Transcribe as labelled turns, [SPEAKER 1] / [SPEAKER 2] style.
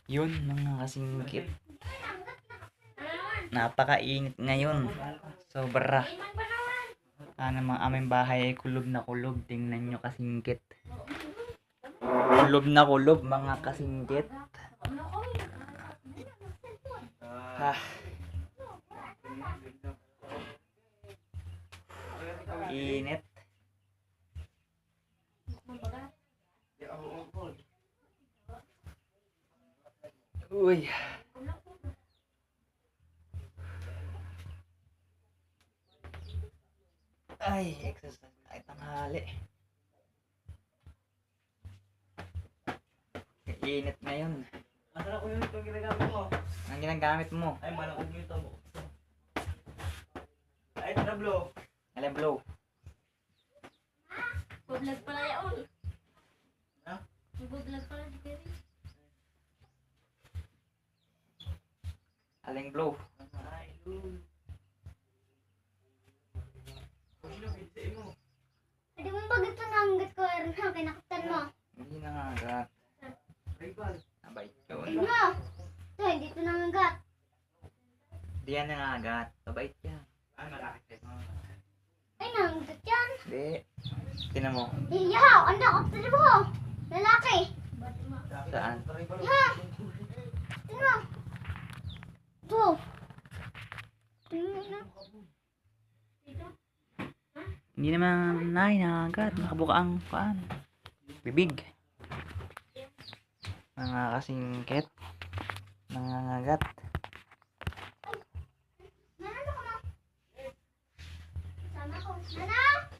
[SPEAKER 1] Yun mga kasingkit. Napakainit ngayon. Sobra. Mga aming bahay ay kulob na kulob. Tingnan nyo kasingkit. Kulob na kulob mga kasingkit. Ha. Init. Uy. Ay, exercise tayo tanghali. Init ngayon.
[SPEAKER 2] Masarap ko yun itong ginagamit mo.
[SPEAKER 1] Ang ginagamit mo?
[SPEAKER 2] Ay, malakog nyo ito mo. Ay, ito na blow.
[SPEAKER 1] Alam blow.
[SPEAKER 3] Budlag pala yaon.
[SPEAKER 2] Ha?
[SPEAKER 3] Budlag pala di kiri.
[SPEAKER 1] Aling blow.
[SPEAKER 2] Ay, lul. Sino pinsain mo?
[SPEAKER 3] Hindi mo ba ito nanggat ko rin ha? Kinakatan mo.
[SPEAKER 1] Hindi nangagat.
[SPEAKER 2] Rival.
[SPEAKER 1] Abay
[SPEAKER 3] Ay
[SPEAKER 1] yun.
[SPEAKER 3] mo. Ito, hindi ito nanggat.
[SPEAKER 1] Hindi yan nangagat. Abait yan.
[SPEAKER 2] Ay, malaki.
[SPEAKER 3] Ay, nanggat yan.
[SPEAKER 1] Hindi. Tinan mo.
[SPEAKER 3] Iyaw, ang dakot sa libo. Lalaki.
[SPEAKER 1] Saan?
[SPEAKER 3] Ha? Ito mo. Ito.
[SPEAKER 1] Hindi naman nangagat. Nakabuka ang paan. Bibig. Mga kasingkit. Nangangagat.
[SPEAKER 3] Nana, ako na. Sama ko. Nana!